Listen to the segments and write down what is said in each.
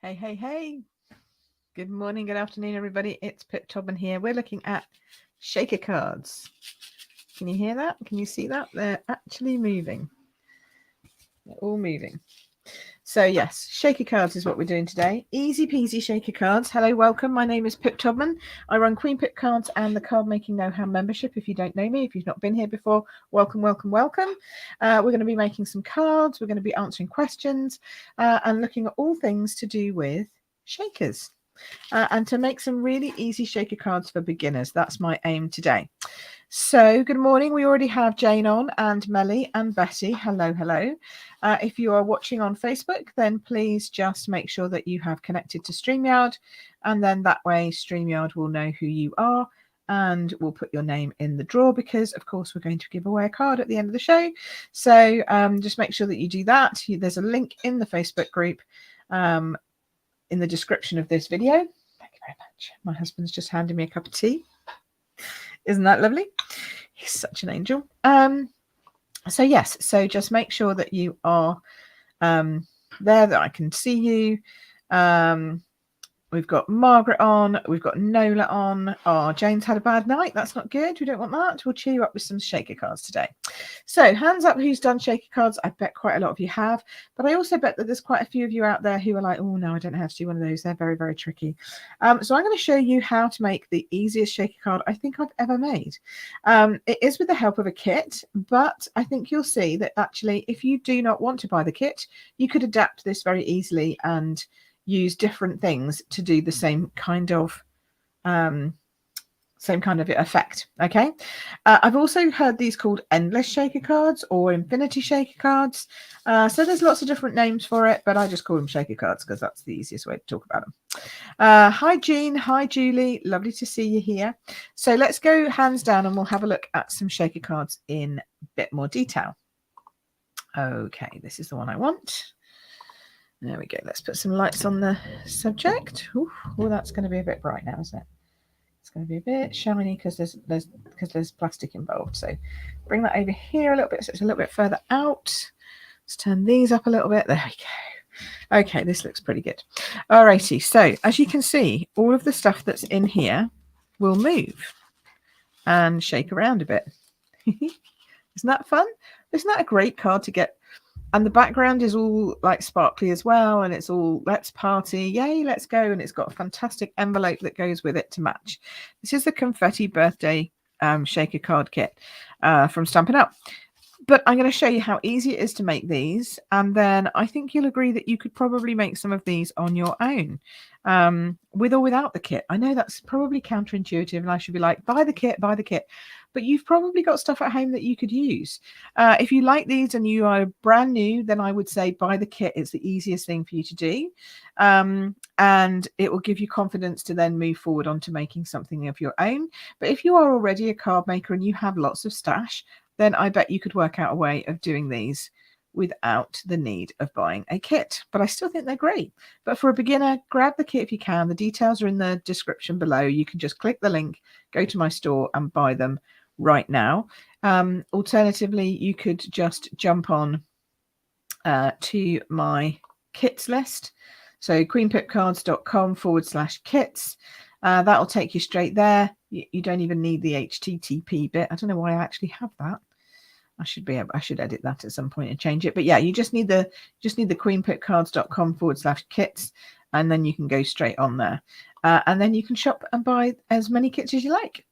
Hey, hey, hey. Good morning, good afternoon, everybody. It's Pip Tobin here. We're looking at shaker cards. Can you hear that? Can you see that? They're actually moving. They're all moving. So yes, shaker cards is what we're doing today. Easy peasy shaker cards. Hello, welcome. My name is Pip Tobin. I run Queen Pip Cards and the Card Making Know-How membership. If you don't know me, if you've not been here before, welcome, welcome, welcome. We're going to be making some cards. We're going to be answering questions and looking at all things to do with shakers. And to make some really easy shaker cards for beginners. That's my aim today. So good morning. We already have Jane on and Melly and Betty. Hello, hello. If you are watching on Facebook, then please just make sure that you have connected to StreamYard, and then that way StreamYard will know who you are and we'll put your name in the draw, because of course we're going to give away a card at the end of the show. So just make sure that you do that. There's a link in the Facebook group in the description of this video. Thank you very much. My husband's just handed me a cup of tea. Isn't that lovely? He's such an angel. So yes, so just make sure that you are there, that I can see you. We've got Margaret on, we've got Nola on. Oh, Jane's had a bad night. That's not good. We don't want that. We'll cheer you up with some shaker cards today. So hands up who's done shaker cards. I bet quite a lot of you have, but I also bet that there's quite a few of you out there who are like, oh no, I don't know how to do one of those. They're very, very tricky. So I'm going to show you how to make the easiest shaker card I think I've ever made. It is with the help of a kit, but I think you'll see that actually if you do not want to buy the kit, you could adapt this very easily and use different things to do the same kind of effect. Okay, I've also heard these called endless shaker cards or infinity shaker cards, so there's lots of different names for it, but I just call them shaker cards because that's the easiest way to talk about them. Hi Jean, hi Julie, lovely to see you here. So let's go hands down and we'll have a look at some shaker cards in a bit more detail. Okay, this is the one I want. There we go. Let's put some lights on the subject. Ooh, that's going to be a bit bright now, isn't it? It's going to be a bit shiny because there's plastic involved. So bring that over here a little bit so it's a little bit further out. Let's turn these up a little bit. There we go. Okay, this looks pretty good. Alrighty. So as you can see, all of the stuff that's in here will move and shake around a bit. Isn't that fun? Isn't that a great card to get? And the background is all like sparkly as well. And it's all let's party. Yay, let's go. And it's got a fantastic envelope that goes with it to match. This is the Confetti Birthday Shaker Card Kit from Stampin Up. But I'm going to show you how easy it is to make these. And then I think you'll agree that you could probably make some of these on your own, with or without the kit. I know that's probably counterintuitive and I should be like, buy the kit, buy the kit. But you've probably got stuff at home that you could use. If you like these and you are brand new, then I would say buy the kit. It's the easiest thing for you to do. And it will give you confidence to then move forward onto making something of your own. But if you are already a card maker and you have lots of stash, then I bet you could work out a way of doing these without the need of buying a kit. But I still think they're great. But for a beginner, grab the kit if you can. The details are in the description below. You can just click the link, go to my store and buy them right now. Alternatively, you could just jump on to my kits list. So queenpipcards.com/kits. That'll take you straight there. You don't even need the HTTP bit. I don't know why I actually have that. I should edit that at some point and change it. But yeah, you just need the queenpipcards.com/kits, and then you can go straight on there. And then you can shop and buy as many kits as you like.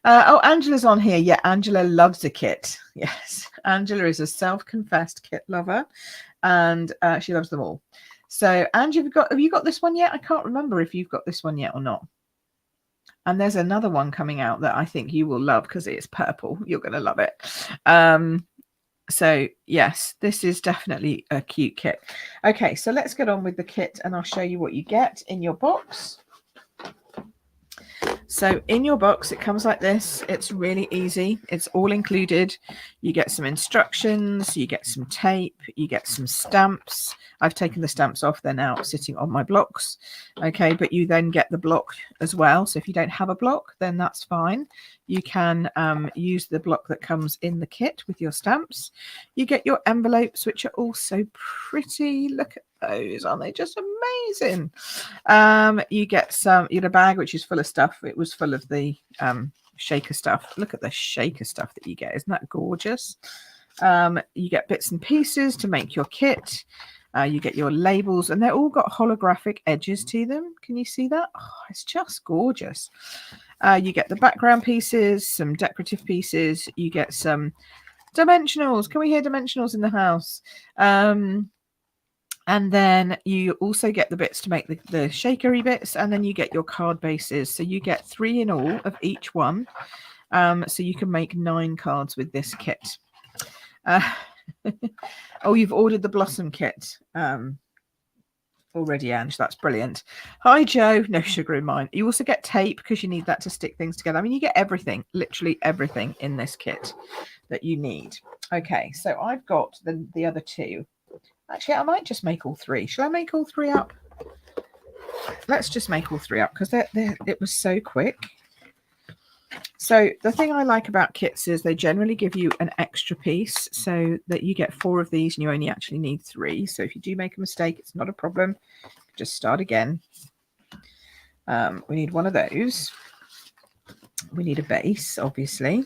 Oh, Angela's on here. Yeah, Angela loves a kit. Yes, Angela is a self-confessed kit lover, and she loves them all. So, Angela, have you got this one yet? I can't remember if you've got this one yet or not. And there's another one coming out that I think you will love because it's purple. You're going to love it. So yes, this is definitely a cute kit. Okay, so let's get on with the kit and I'll show you what you get in your box. So in your box, it comes like this. It's really easy. It's all included. You get some instructions, you get some tape, you get some stamps. I've taken the stamps off. They're now sitting on my blocks. Okay, but you then get the block as well. So if you don't have a block, then that's fine. You can use the block that comes in the kit with your stamps. You get your envelopes, which are also pretty. Look at those. Aren't they just amazing? You get a bag which is full of stuff. It was full of the shaker stuff. Look at the shaker stuff that you get. Isn't that gorgeous? You get bits and pieces to make your kit. You get your labels, and they're all got holographic edges to them. Can you see that? Oh, it's just gorgeous. You get the background pieces, some decorative pieces. You get some dimensionals. Can we hear dimensionals in the house? And then you also get the bits to make the shakery bits, and then you get your card bases. So you get 3 in all of each one. So you can make 9 cards with this kit. Oh, you've ordered the Blossom kit already, Ange. That's brilliant. Hi, Joe. No sugar in mine. You also get tape because you need that to stick things together. I mean, you get everything, literally everything in this kit that you need. Okay, so I've got the other 2. Actually, I might just make all 3. Shall I make all 3 up? Let's just make all 3 up because it was so quick. So the thing I like about kits is they generally give you an extra piece so that you get 4 of these and you only actually need 3. So if you do make a mistake, it's not a problem. Just start again. We need one of those. We need a base, obviously.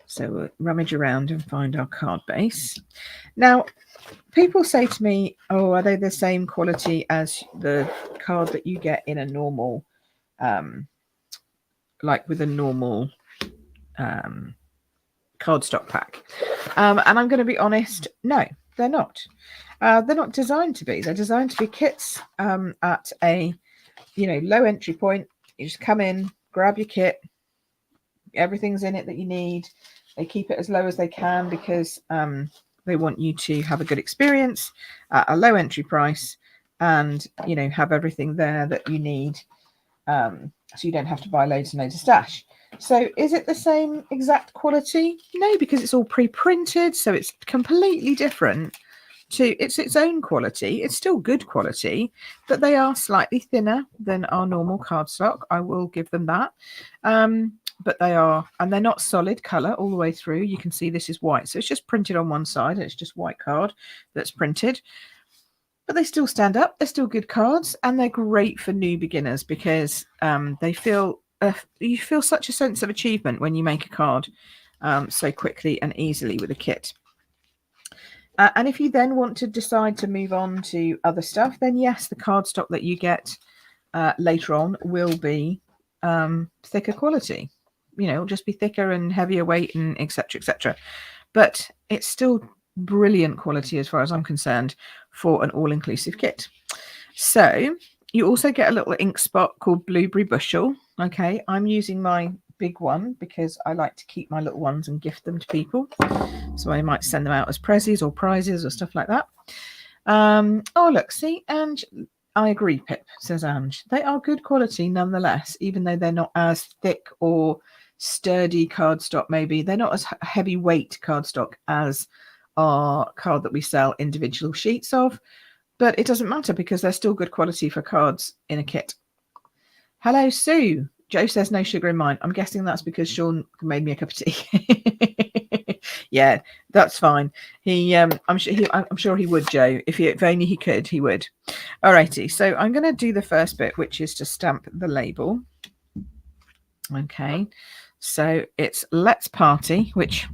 So we'll rummage around and find our card base. Now, people say to me, oh, are they the same quality as the card that you get in a normal, like with a normal cardstock pack? And I'm going to be honest, no, they're not. They're not designed to be. They're designed to be kits at a, low entry point. You just come in, grab your kit. Everything's in it that you need. They keep it as low as they can because they want you to have a good experience at a low entry price and, have everything there that you need so you don't have to buy loads and loads of stash. So is it the same exact quality? No, because it's all pre-printed. So it's completely different it's its own quality. It's still good quality, but they are slightly thinner than our normal cardstock. I will give them that. But they're not solid color all the way through. You can see this is white. So it's just printed on one side. And it's just white card that's printed. But they still stand up. They're still good cards. And they're great for new beginners because you feel such a sense of achievement when you make a card so quickly and easily with a kit. And if you then want to decide to move on to other stuff, then yes, the cardstock that you get later on will be thicker quality. It'll just be thicker and heavier weight and etc. etc. But it's still brilliant quality as far as I'm concerned for an all-inclusive kit. So you also get a little ink spot called Blueberry Bushel. Okay, I'm using my big one because I like to keep my little ones and gift them to people. So I might send them out as prezzies or prizes or stuff like that. Oh, look, see, and I agree, Pip, says Ange. They are good quality nonetheless, even though they're not as thick or sturdy cardstock, maybe. They're not as heavyweight cardstock as our card that we sell individual sheets of. But it doesn't matter because they're still good quality for cards in a kit. Hello, Sue. Joe says no sugar in mine. I'm guessing that's because Sean made me a cup of tea. Yeah, that's fine. I'm sure he would, Joe. If only he could, he would. Alrighty. So I'm going to do the first bit, which is to stamp the label. Okay. So it's Let's Party, which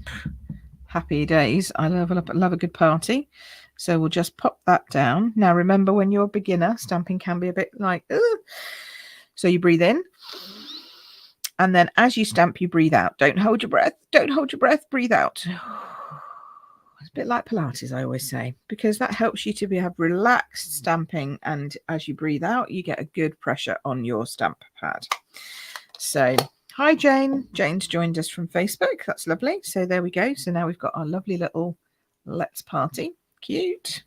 happy days. I love a good party. So we'll just pop that down. Now, remember, when you're a beginner, stamping can be a bit like, ugh. So you breathe in. And then as you stamp, you breathe out. Don't hold your breath. Don't hold your breath. Breathe out. It's a bit like Pilates, I always say, because that helps you to have relaxed stamping. And as you breathe out, you get a good pressure on your stamp pad. So, hi, Jane. Jane's joined us from Facebook. That's lovely. So there we go. So now we've got our lovely little Let's Party. Cute.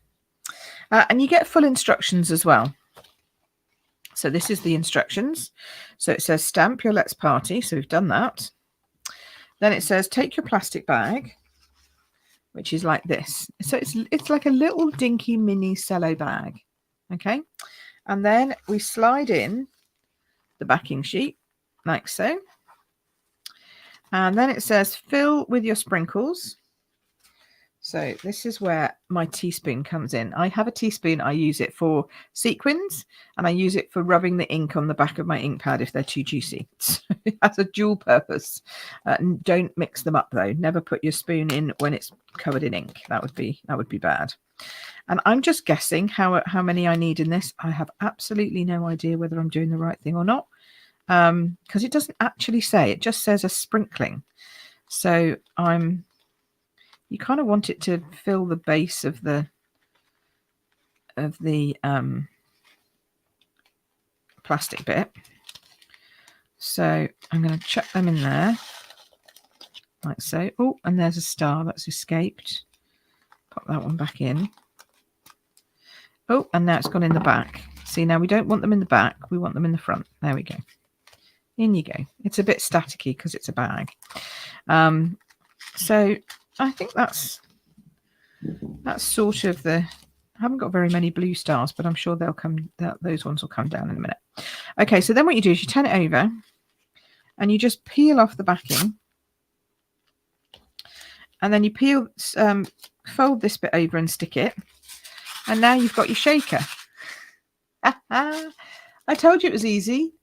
And you get full instructions as well. So this is the instructions. So it says stamp your Let's Party. So we've done that. Then it says take your plastic bag, which is like this. So it's like a little dinky mini cello bag. Okay. And then we slide in the backing sheet like so. And then it says fill with your sprinkles. So this is where my teaspoon comes in. I have a teaspoon. I use it for sequins, and I use it for rubbing the ink on the back of my ink pad if they're too juicy. So it has a dual purpose. Don't mix them up though. Never put your spoon in when it's covered in ink. That would be bad. And I'm just guessing how many I need in this. I have absolutely no idea whether I'm doing the right thing or not, because it doesn't actually say. It just says a sprinkling. So you kind of want it to fill the base of the plastic bit. So I'm going to chuck them in there like so. Oh, and there's a star that's escaped. Pop that one back in. Oh, and now it's gone in the back. See, now we don't want them in the back. We want them in the front. There we go. In you go. It's a bit staticky because it's a bag. So I think that's sort of the... I haven't got very many blue stars, but I'm sure they'll come. Those ones will come down in a minute. Okay, so then what you do is you turn it over and you just peel off the backing. And then you fold this bit over and stick it. And now you've got your shaker. I told you it was easy.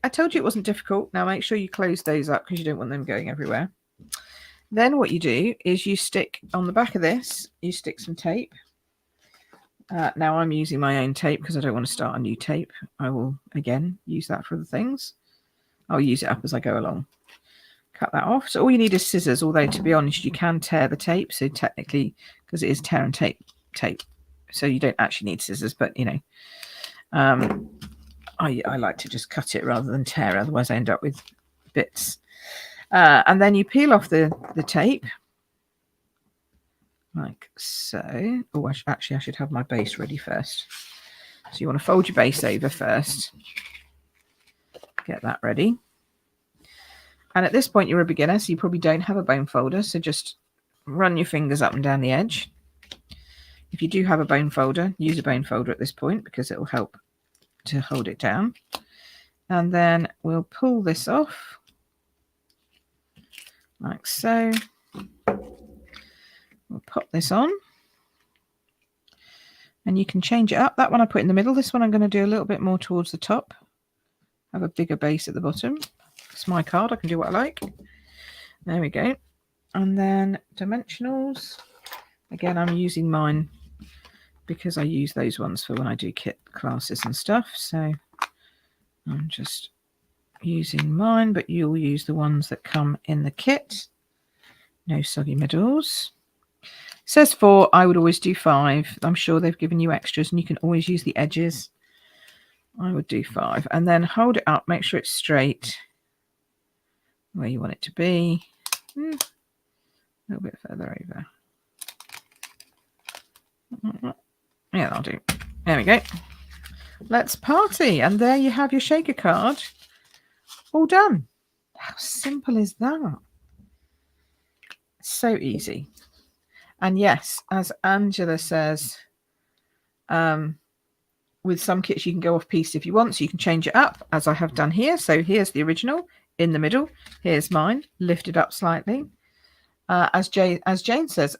I told you it wasn't difficult. Now make sure you close those up because you don't want them going everywhere. Then what you do is you stick on the back of this, you stick some tape. Now I'm using my own tape because I don't want to start a new tape. I will, again, use that for other things. I'll use it up as I go along. Cut that off. So all you need is scissors, although to be honest, you can tear the tape. So technically, because it is tear and tape, so you don't actually need scissors, but you know, I like to just cut it rather than tear, otherwise I end up with bits. And then you peel off the tape like so. Oh, actually I should have my base ready first. So you want to fold your base over first. Get that ready. And at this point you're a beginner, so you probably don't have a bone folder, so just run your fingers up and down the edge. If you do have a bone folder, use a bone folder at this point because it will help to hold it down. And then we'll pull this off like so. We'll pop this on and you can change it up. That one I put in the middle. This one I'm going to do a little bit more towards the top. Have a bigger base at the bottom. It's my card. I can do what I like. There we go. And then dimensionals. Again, I'm using mine because I use those ones for when I do kit classes and stuff. So I'm just using mine, but you'll use the ones that come in the kit. No soggy middles. It says 4. I would always do 5. I'm sure they've given you extras and you can always use the edges. I would do 5. And then hold it up. Make sure it's straight where you want it to be. A little bit further over. Yeah, that'll do. There we go. Let's party. And there you have your shaker card all done. How simple is that? So easy. And yes, as Angela says, with some kits you can go off piece if you want, so you can change it up as I have done here. So here's the original in the middle. Here's mine lifted up slightly. As Jane says,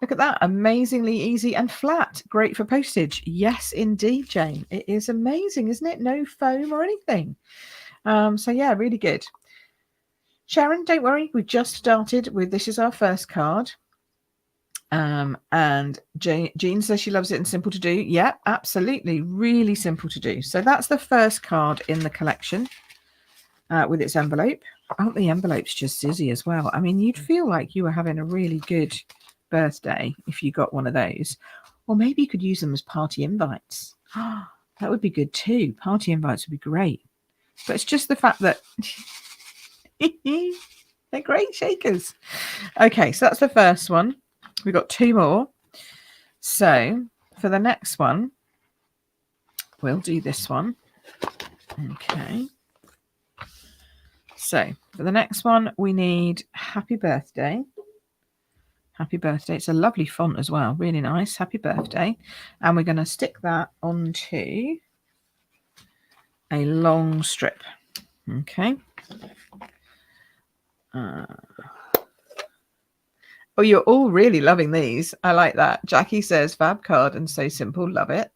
look at that, amazingly easy and flat. Great for postage. Yes, indeed, Jane. It is amazing, isn't it? No foam or anything. So yeah, really good. Sharon, don't worry. We've just started with this is our first card. And Jean says she loves it and simple to do. Yeah, absolutely. Really simple to do. So that's the first card in the collection with its envelope. Aren't the envelopes just zizzy as well? I mean, you'd feel like you were having a really good birthday if you got one of those. Or maybe you could use them as party invites. That would be good too. Party invites would be great. But it's just the fact that they're great shakers. Okay, so that's the first one. We've got 2 more. So for the next one, we'll do this one. Okay. So for the next one, we need Happy Birthday. Happy Birthday. It's a lovely font as well. Really nice. Happy Birthday. And we're going to stick that onto a long strip. Okay. Oh, you're all really loving these. I like that. Jackie says fab card and so simple. Love it.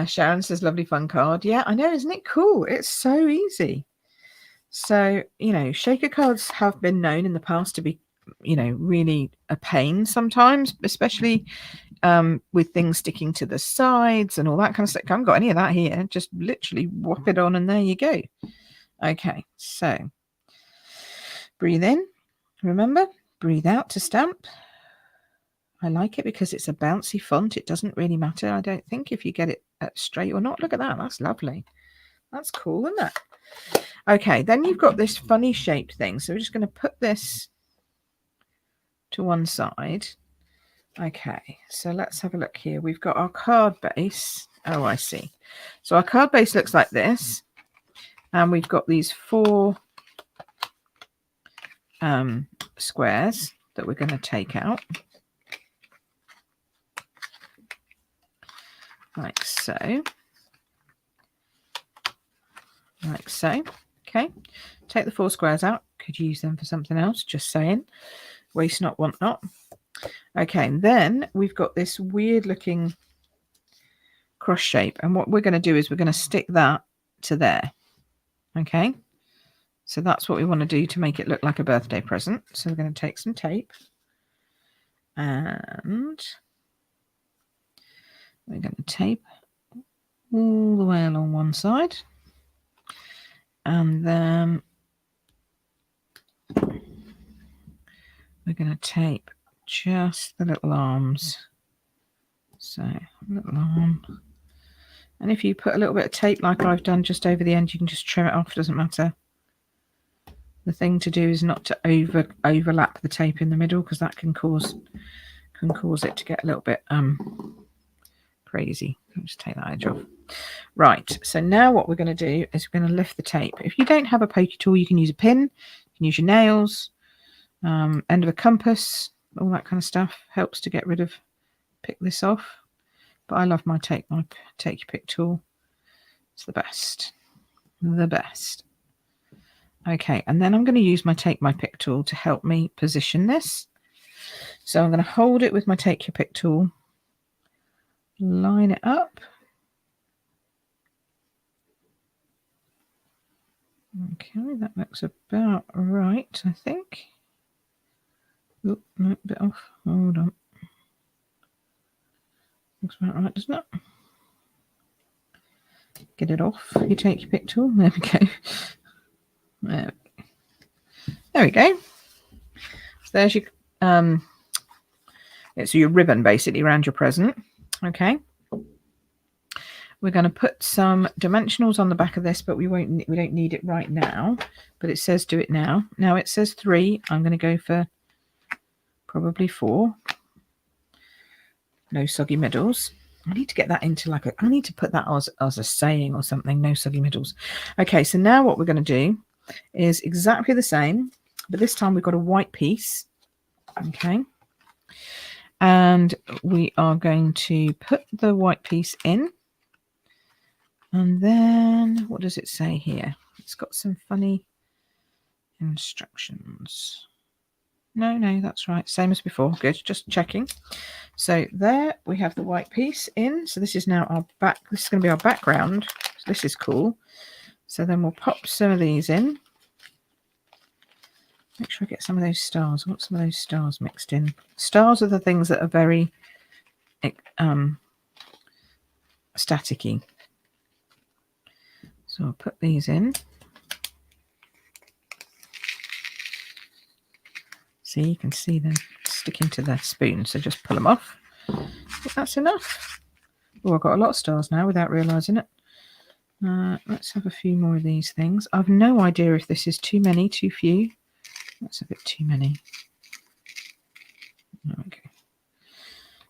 Sharon says lovely fun card. Yeah, I know. Isn't it cool? It's so easy. So, you know, shaker cards have been known in the past to be, you know, really a pain sometimes, especially with things sticking to the sides and all that kind of stuff. I haven't got any of that here. Just literally whop it on and there you go. Okay, so breathe in. Remember, breathe out to stamp. I like it because it's a bouncy font. It doesn't really matter, I don't think, if you get it straight or not. Look at that. That's lovely. That's cool, isn't it? Okay, then you've got this funny shaped thing. So we're just going to put this to one side. Okay, so let's have a look here. We've got our card base. Oh, I see. So our card base looks like this. And we've got these 4 squares that we're going to take out. Like so. Like so. Okay. Take the 4 squares out. Could use them for something else. Just saying. Waste not, want not. Okay. And then we've got this weird looking cross shape. And what we're going to do is we're going to stick that to there. Okay. So that's what we want to do to make it look like a birthday present. So we're going to take some tape. And we're going to tape all the way along one side. And then we're going to tape just the little arms. So, little arm. And if you put a little bit of tape like I've done just over the end, you can just trim it off, doesn't matter. The thing to do is not to overlap the tape in the middle, because that can cause it to get a little bit crazy. I'll just take that edge off. Right, so now what we're going to do is we're going to lift the tape. If you don't have a pokey tool, you can use a pin, you can use your nails, end of a compass, all that kind of stuff. Helps to get rid of, pick this off. But I love my take your pick tool. It's the best. The best. Okay, and then I'm going to use my take my pick tool to help me position this. So I'm going to hold it with my take your pick tool, line it up. Okay, that looks about right, I think. Oh, no, a bit off. Hold on. Looks about right, doesn't it? Get it off. You take your pick tool. There we go. There we go. So there's your it's your ribbon basically around your present. Okay. We're going to put some dimensionals on the back of this, but we don't need it right now. But it says do it now. Now it says 3. I'm going to go for probably 4. No soggy middles. I need to get that into like I need to put that as a saying or something. No soggy middles. Okay, so now what we're going to do is exactly the same, but this time we've got a white piece. Okay. And we are going to put the white piece in. And then, what does it say here? It's got some funny instructions. No, that's right. Same as before. Good, just checking. So there we have the white piece in. So this is now our back. This is going to be our background. So this is cool. So then we'll pop some of these in. Make sure I get some of those stars. I want some of those stars mixed in. Stars are the things that are very staticky. So I'll put these in. See, you can see them sticking to the spoon. So just pull them off. That's enough. Oh, I've got a lot of stars now without realising it. Let's have a few more of these things. I've no idea if this is too many, too few. That's a bit too many. Okay.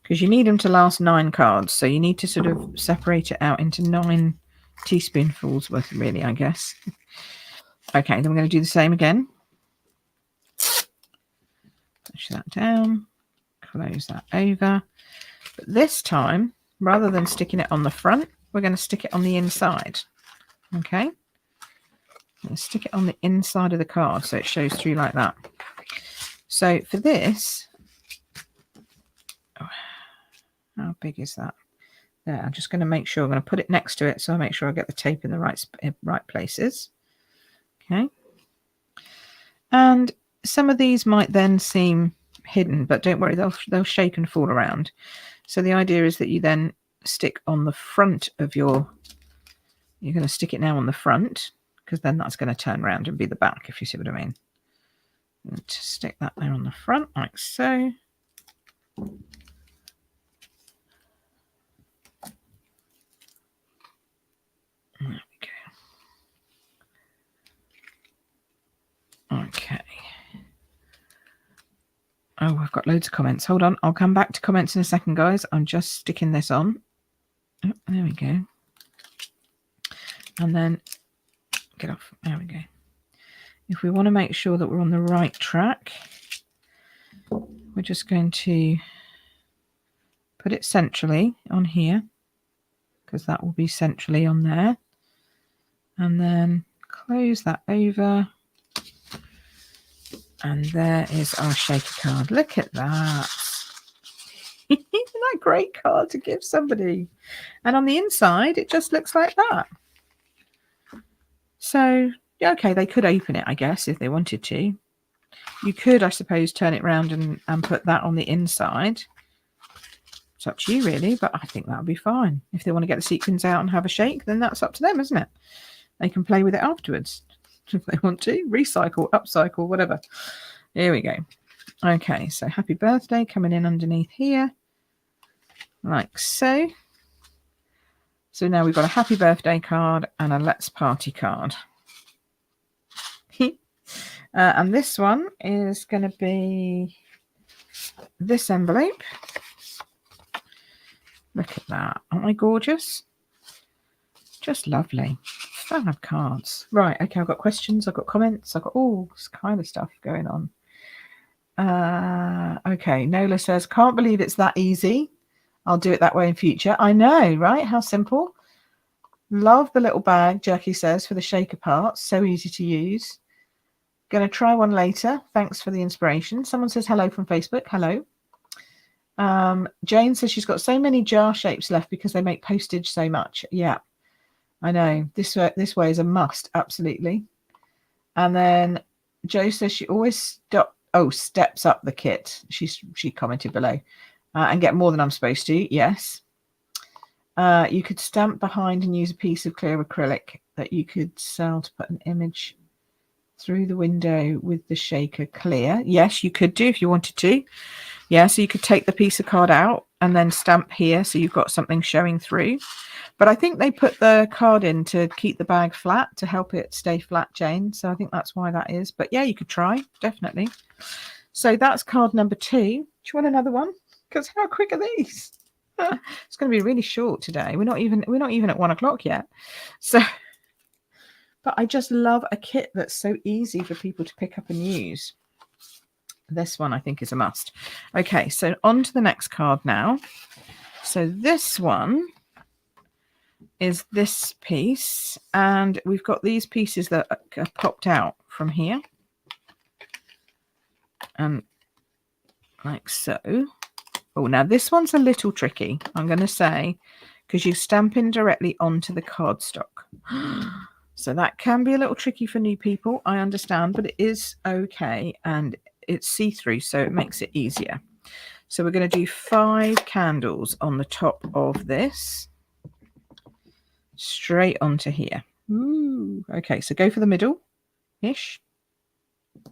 Because you need them to last 9 cards. So you need to sort of separate it out into 9 teaspoonfuls worth, really, I guess. Okay, then we're going to do the same again. Push that down. Close that over. But this time, rather than sticking it on the front, we're going to stick it on the inside. Okay. I'm going to stick it on the inside of the card so it shows through like that. So for this, how big is that? There, I'm just going to make sure I'm going to put it next to it, so I make sure I get the tape in the right places. Okay. And some of these might then seem hidden, but don't worry, they'll shake and fall around. So the idea is that you then stick on the front of your, you're going to stick it now on the front, because then that's going to turn around and be the back, if you see what I mean. And stick that there on the front, like so. There we go. Okay. Oh, I've got loads of comments. Hold on. I'll come back to comments in a second, guys. I'm just sticking this on. Oh, there we go. And then get off. There we go. If we want to make sure that we're on the right track, we're just going to put it centrally on here, because that will be centrally on there. And then close that over. And there is our shaker card. Look at that. Isn't that a great card to give somebody? And on the inside, it just looks like that. So, yeah, okay, they could open it, I guess, if they wanted to. You could, I suppose, turn it around and put that on the inside. It's up to you, really, but I think that would be fine. If they want to get the sequins out and have a shake, then that's up to them, isn't it? They can play with it afterwards if they want to. Recycle, upcycle, whatever. Here we go. Okay, so happy birthday coming in underneath here, like so. So now we've got a happy birthday card and a let's party card. And this one is going to be this envelope. Look at that. Aren't they gorgeous? Just lovely. Fab cards. Right, okay, I've got questions, I've got comments, I've got all this kind of stuff going on. Okay, Nola says, can't believe it's that easy. I'll do it that way in future. I know, right? How simple. Love the little bag, Jackie says, for the shaker parts. So easy to use. Going to try one later. Thanks for the inspiration. Someone says hello from Facebook. Hello. Jane says she's got so many jar shapes left because they make postage so much. Yeah, I know. This way is a must. Absolutely. And then Jo says she always steps up the kit. She commented below. And get more than I'm supposed to. Yes. You could stamp behind and use a piece of clear acrylic that you could sell to put an image through the window with the shaker clear. Yes, you could do if you wanted to. Yeah, so you could take the piece of card out and then stamp here so you've got something showing through. But I think they put the card in to keep the bag flat, to help it stay flat, Jane. So I think that's why that is. But yeah, you could try, definitely. So that's card number 2. Do you want another one? Because how quick are these? It's going to be really short today. We're not even at 1 o'clock yet. So, but I just love a kit that's so easy for people to pick up and use. This one I think is a must. Okay, so on to the next card now. So this one is this piece, and we've got these pieces that are popped out from here, and like so. Oh, now this one's a little tricky, I'm going to say, because you're stamping directly onto the cardstock. So that can be a little tricky for new people, I understand, but it is okay, and it's see-through, so it makes it easier. So we're going to do 5 candles on the top of this, straight onto here. Ooh, okay, so go for the middle-ish.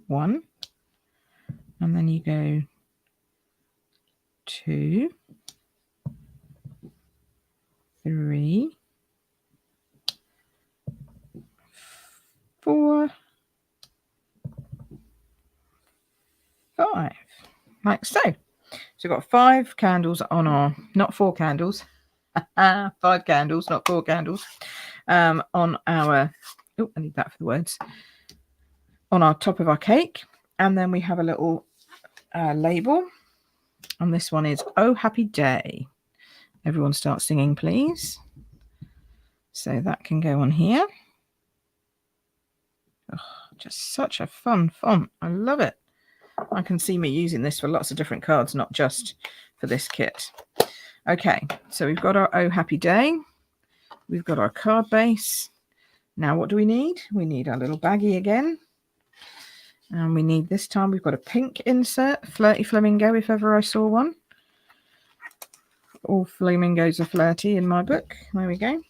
1, and then you go 2, 3, 4, 5, like so. So we've got 5 candles on our, not 4 candles, 5 candles, not 4 candles, on our, oh, I need that for the words, on our top of our cake. And then we have a little label, and this one is, oh, happy day. Everyone start singing, please. So that can go on here. Oh, just such a fun font. I love it. I can see me using this for lots of different cards, not just for this kit. Okay, so we've got our Oh Happy Day. We've got our card base. Now what do we need? We need our little baggie again. And we need, this time we've got a pink insert, Flirty Flamingo, if ever I saw one. All flamingos are flirty in my book. There we go.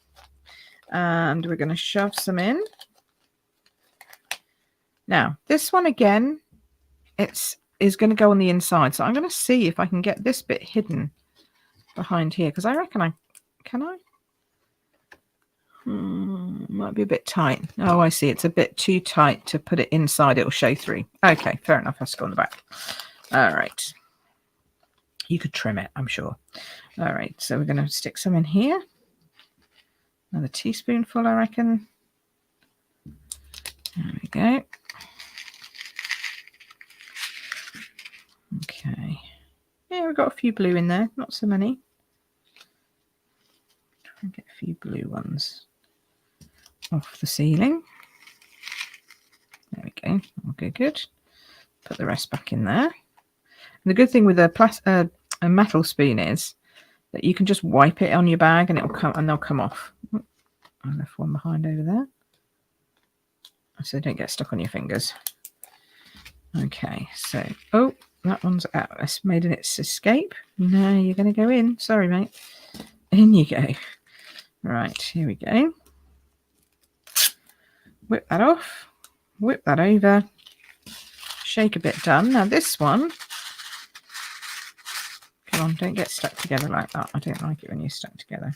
And we're going to shove some in. Now, this one again, is going to go on the inside. So I'm going to see if I can get this bit hidden behind here, because I reckon I can. Might be a bit tight. Oh, I see. It's a bit too tight to put it inside. It'll show through. Okay, fair enough. Has to go on the back. All right. You could trim it, I'm sure. All right, so we're going to stick some in here. Another teaspoonful, I reckon. There we go. Okay. Yeah, we've got a few blue in there. Not so many. Try and get a few blue ones off the ceiling. There we go. Okay, good. Put the rest back in there. And the good thing with a metal spoon is that you can just wipe it on your bag and it'll come, and they'll come off. I left one behind over there, so they don't get stuck on your fingers. Okay, so that one's out. It's made its escape. No, you're going to go in. Sorry, mate. In you go. Right, here we go. Whip that off. Whip that over. Shake a bit done. Now this one, come on, don't get stuck together like that. I don't like it when you're stuck together.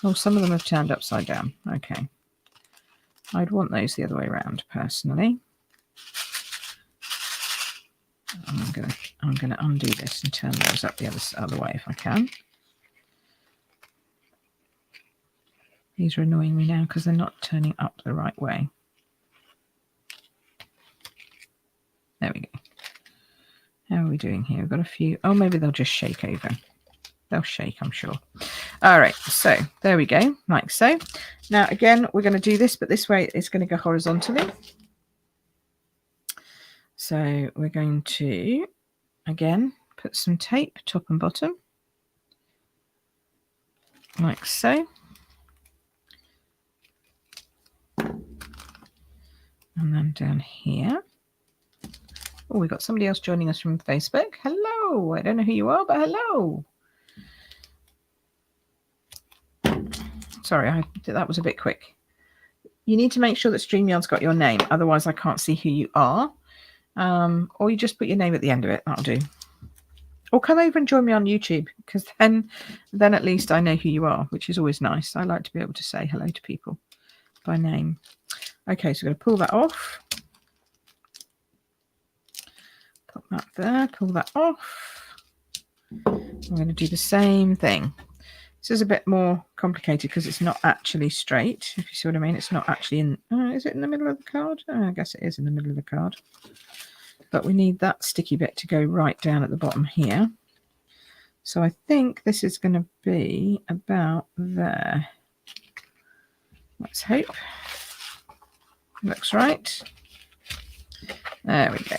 Oh, some of them have turned upside down. Okay. I'd want those the other way around, personally. I'm gonna undo this and turn those up the other way if I can. These are annoying me now because they're not turning up the right way. There we go. How are we doing here? We've got a few. Oh, maybe they'll just shake over. They'll shake, I'm sure. All right, so there we go, like so. Now, again, we're going to do this, but this way it's going to go horizontally. So we're going to, again, put some tape top and bottom, like so. And then down here. Oh, we've got somebody else joining us from Facebook. Hello. I don't know who you are, but hello. Sorry, that was a bit quick. You need to make sure that StreamYard's got your name. Otherwise, I can't see who you are. Or you just put your name at the end of it. That'll do. Or come over and join me on YouTube, because then at least I know who you are, which is always nice. I like to be able to say hello to people by name. Okay, so we're going to pull that off. Put that there, pull that off. I'm going to do the same thing. This is a bit more complicated because it's not actually straight, if you see what I mean. It's not actually in... is it in the middle of the card? I guess it is in the middle of the card. But we need that sticky bit to go right down at the bottom here. So I think this is going to be about there. Let's hope. Looks right. There we go.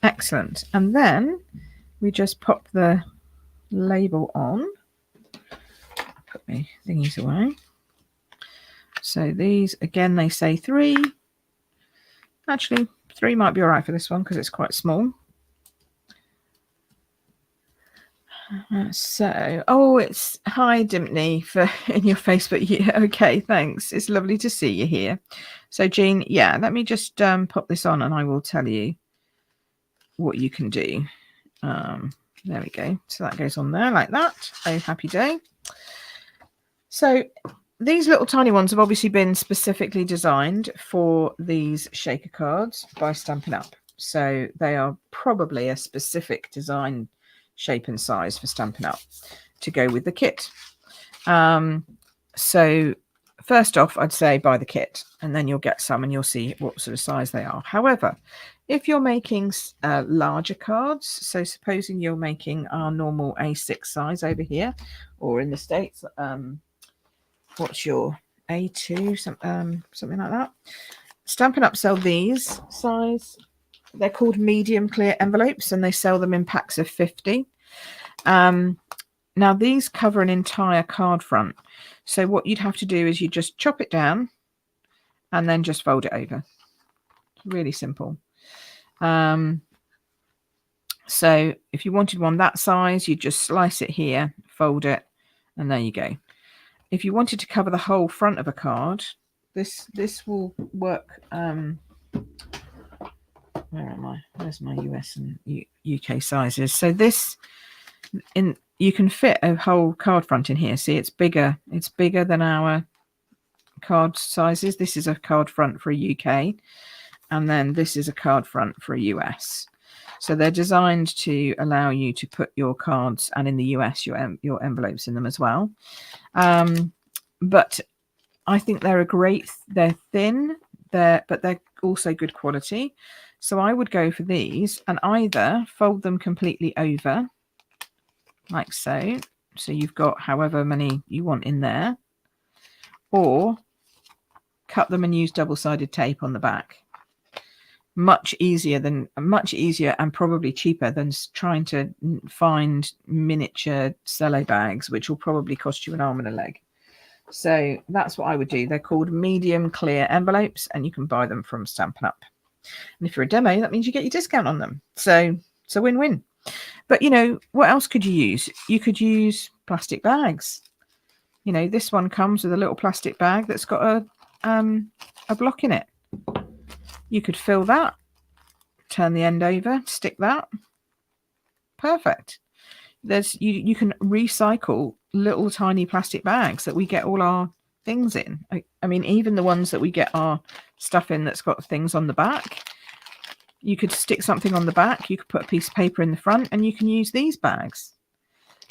Excellent. And then we just pop the label on. Put my thingies away. So these, again, they say 3. Actually, 3 might be all right for this one because it's quite small. It's hi Dimney for in your Facebook. Yeah, okay, thanks. It's lovely to see you here. So Jean, yeah, let me just pop this on and I will tell you what you can do. There we go. So that goes on there like that. Oh, happy day. So these little tiny ones have obviously been specifically designed for these shaker cards by Stampin' Up. So they are probably a specific design, shape and size for Stampin' Up to go with the kit. So first off, I'd say buy the kit and then you'll get some and you'll see what sort of size they are. However, if you're making larger cards, so supposing you're making our normal A6 size over here, or in the States, what's your A2, something like that. Stampin' Up sell these size. They're called medium clear envelopes, and they sell them in packs of 50. Now these cover an entire card front. So what you'd have to do is you just chop it down and then just fold it over. Really simple. So if you wanted one that size, you just slice it here, fold it, and there you go. If you wanted to cover the whole front of a card, this will work. Where am I? Where's my US and UK sizes? So this, you can fit a whole card front in here. See, it's bigger. It's bigger than our card sizes. This is a card front for a UK, and then this is a card front for a US. So they're designed to allow you to put your cards, and in the US, your envelopes in them as well. But I think they're they're thin, but they're also good quality. So I would go for these and either fold them completely over, like so. So you've got however many you want in there, or cut them and use double-sided tape on the back. Much easier and probably cheaper than trying to find miniature cello bags, which will probably cost you an arm and a leg. So that's what I would do. They're called medium clear envelopes, and you can buy them from Stampin' Up. And if you're a demo, that means you get your discount on them. So it's a win-win. But you know, what else could you use? You could use plastic bags. You know, this one comes with a little plastic bag that's got a block in it. You could fill that, turn the end over, stick that. Perfect. You can recycle little tiny plastic bags that we get all our things in. I mean, even the ones that we get our stuff in that's got things on the back. You could stick something on the back. You could put a piece of paper in the front, and you can use these bags.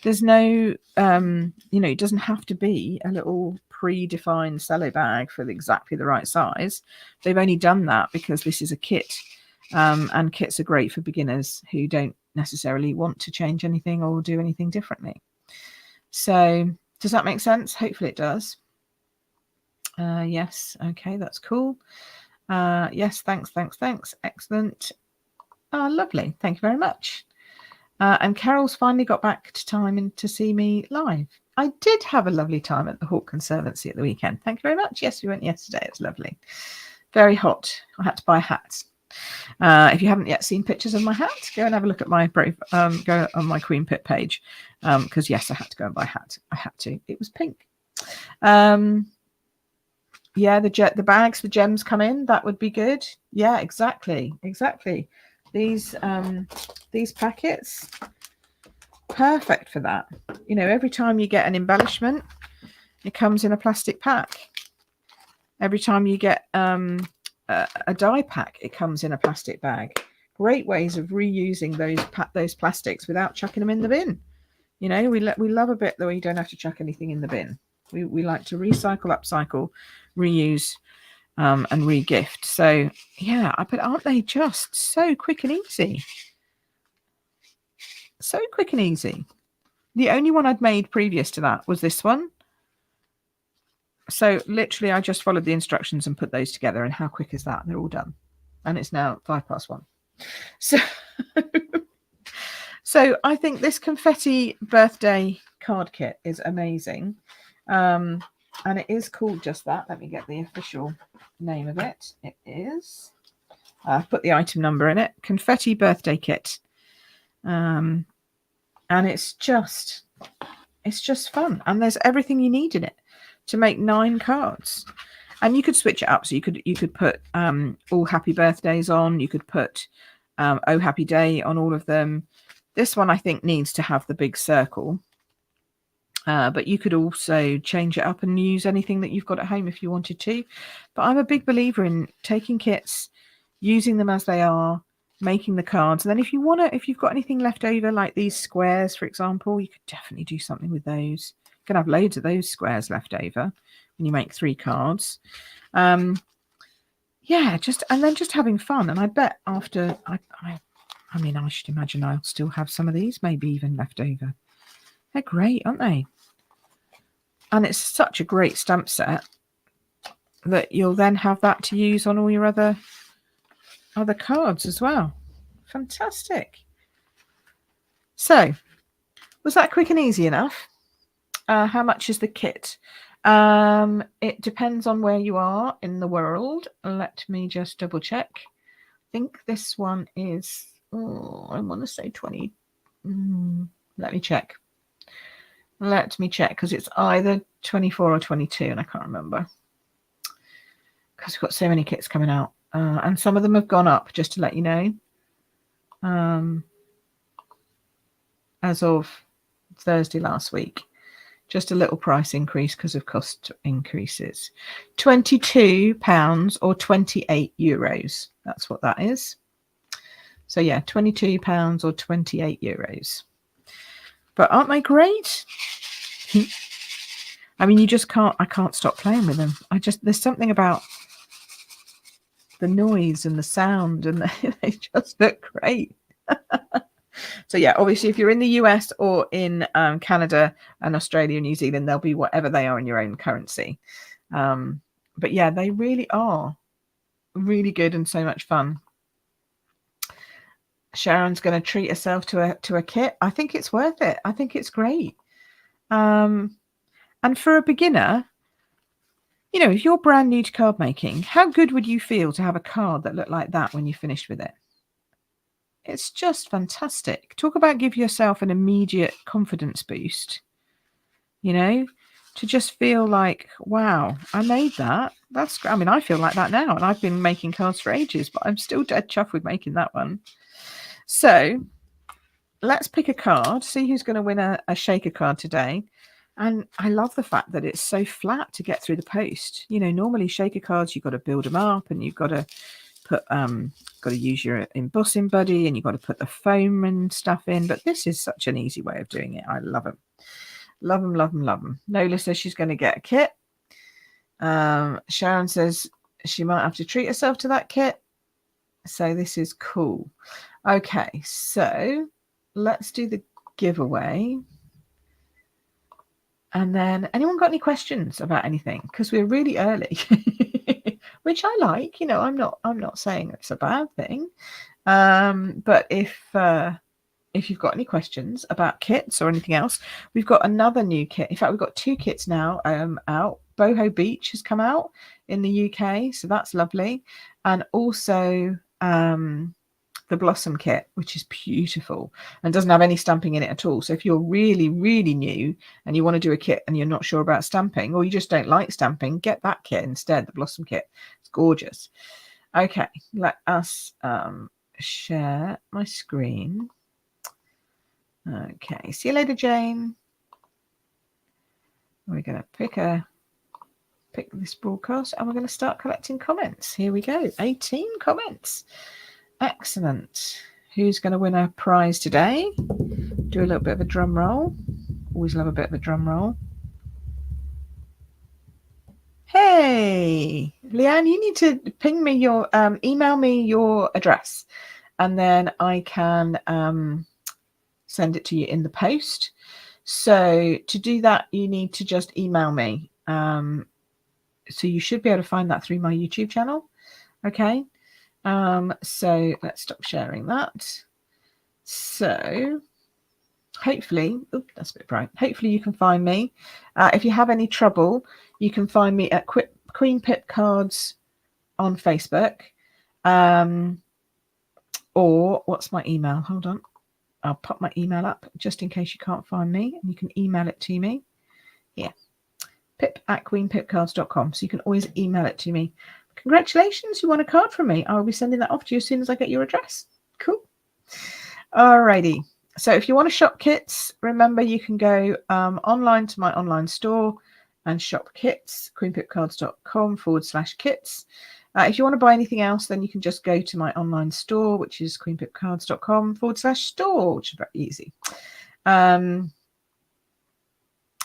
There's no, you know, it doesn't have to be a little predefined cello bag for exactly the right size. They've only done that because this is a kit, and kits are great for beginners who don't necessarily want to change anything or do anything differently. So does that make sense? Hopefully it does. Yes. Okay, that's cool. Yes, thanks. Excellent. Lovely. Thank you very much. And Carol's finally got back to time to see me live. I did have a lovely time at the Hawke Conservancy at the weekend. Thank you very much. Yes, we went yesterday. It was lovely. Very hot. I had to buy a hat. If you haven't yet seen pictures of my hat, go and have a look at my go on my Queen Pip page. Because yes, I had to go and buy a hat. I had to. It was pink. Yeah, the bags, the gems come in. That would be good. Yeah, exactly. These packets, perfect for that. You know, every time you get an embellishment, it comes in a plastic pack. Every time you get a die pack, it comes in a plastic bag. Great ways of reusing those plastics without chucking them in the bin. You know, we love a bit that we don't have to chuck anything in the bin. We like to recycle, upcycle, reuse, and re-gift. So yeah, but aren't they just so quick and easy? So quick and easy. The only one I'd made previous to that was this one. So literally I just followed the instructions and put those together, and how quick is that? They're all done. And it's now 1:05. So I think this Confetti Birthday Card Kit is amazing. And it is called just that. Let me get the official name of it. It is, I've put the item number in it, Confetti Birthday Kit. And it's just fun. And there's everything you need in it to make 9 cards. And you could switch it up. So you could put all happy birthdays on. You could put oh happy day on all of them. This one I think needs to have the big circle. But you could also change it up and use anything that you've got at home if you wanted to. But I'm a big believer in taking kits, using them as they are, making the cards. And then if you've got anything left over, like these squares, for example, you could definitely do something with those. You can have loads of those squares left over when you make 3 cards. Yeah, just having fun. And I bet after, I mean, I should imagine I'll still have some of these, maybe even left over. They're great, aren't they? And it's such a great stamp set. that you'll then have that to use on all your other cards as well. Fantastic. So, was that quick and easy enough? How much is the kit? It depends on where you are in the world. Let me just double check. I think this one is, I want to say 20. Let me check. Because it's either 24 or 22 and I can't remember. Because we've got so many kits coming out. And some of them have gone up, just to let you know. As of Thursday last week. Just a little price increase because of cost increases. £22 or 28 euros. That's what that is. So yeah, £22 or 28 euros. But aren't they great? I mean, I can't stop playing with them. There's something about the noise and the sound, and they just look great. So yeah, obviously if you're in the US or in Canada and Australia and New Zealand, they'll be whatever they are in your own currency. But yeah, they really are really good and so much fun. Sharon's going to treat herself to a kit. I think it's worth it. I think it's great. And for a beginner, you know, if you're brand new to card making, how good would you feel to have a card that looked like that when you finished with it? It's just fantastic. Talk about give yourself an immediate confidence boost, you know, to just feel like, wow, I made that. I mean, I feel like that now, and I've been making cards for ages, but I'm still dead chuffed with making that one. So let's pick a card, see who's going to win a shaker card today. And I love the fact that it's so flat to get through the post. You know, normally shaker cards, you've got to build them up and you've got to put got to use your embossing buddy and you've got to put the foam and stuff in, but this is such an easy way of doing it. I love them. Love them. Nola says she's going to get a kit. Sharon says she might have to treat herself to that kit, so this is cool. Okay, so let's do the giveaway. And then anyone got any questions about anything, because we're really early. Which I like, you know, I'm not saying it's a bad thing. But if you've got any questions about kits or anything else, we've got another new kit. In fact, we've got 2 kits now out. Boho Beach has come out in the UK, so that's lovely. And also the Blossom kit, which is beautiful and doesn't have any stamping in it at all. So if you're really, really new and you want to do a kit and you're not sure about stamping, or you just don't like stamping, get that kit instead, the Blossom kit. It's gorgeous. Okay, let us share my screen. Okay, see you later, Jane. We're going to pick this broadcast and we're going to start collecting comments. Here we go, 18 comments. Excellent. Who's going to win a prize today? Do a little bit of a drum roll. Always love a bit of a drum roll. Hey, Leanne, you need to ping me your email me your address, and then I can send it to you in the post. So to do that, you need to just email me. So you should be able to find that through my YouTube channel. Okay. So let's stop sharing that. So hopefully, that's a bit bright. Hopefully you can find me. If you have any trouble, you can find me at Queen Pip Cards on Facebook. Or what's my email? Hold on. I'll pop my email up just in case you can't find me, and you can email it to me. Yeah. pip@queenpipcards.com. So you can always email it to me. Congratulations, you won a card from me. I'll be sending that off to you as soon as I get your address. Cool. Alrighty. So if you want to shop kits, remember you can go online to my online store and shop kits, queenpipcards.com/kits. If you want to buy anything else, then you can just go to my online store, which is queenpipcards.com/store, which is very easy.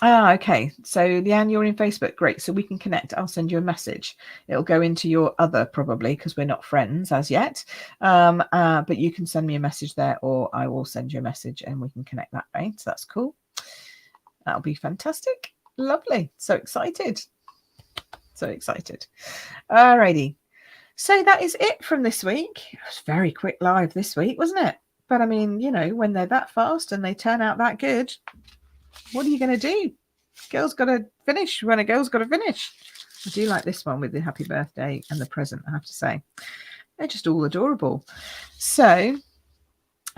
Okay. So Leanne, you're in Facebook. Great. So we can connect. I'll send you a message. It'll go into your other probably because we're not friends as yet. But you can send me a message there, or I will send you a message and we can connect that way. So that's cool. That'll be fantastic. Lovely. So excited. So excited. Alrighty. So that is it from this week. It was very quick live this week, wasn't it? But I mean, you know, when they're that fast and they turn out that good, what are you going to do? Girl's got to finish when a girl's got to finish. I do like this one with the happy birthday and the present, I have to say. They're just all adorable. So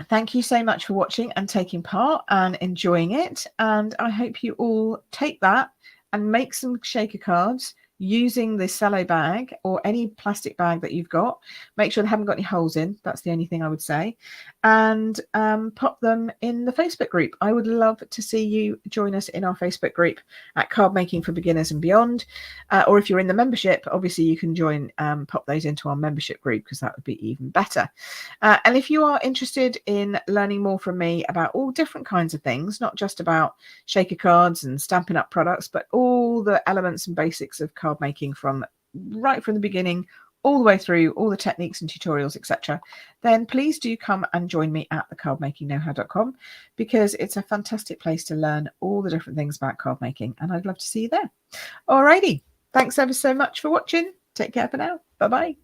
thank you so much for watching and taking part and enjoying it. And I hope you all take that and make some shaker cards using the cello bag or any plastic bag that you've got. Make sure they haven't got any holes in. That's the only thing I would say. And pop them in the Facebook group. I would love to see you join us in our Facebook group at Card Making for Beginners and Beyond. Or if you're in the membership, obviously you can join, pop those into our membership group, because that would be even better. And if you are interested in learning more from me about all different kinds of things, not just about shaker cards and Stampin' Up products, but all the elements and basics of card making right from the beginning all the way through, all the techniques and tutorials, etc., then please do come and join me at thecardmakingknowhow.com, because it's a fantastic place to learn all the different things about card making, and I'd love to see you there. Alrighty, thanks ever so much for watching. Take care for now. Bye bye.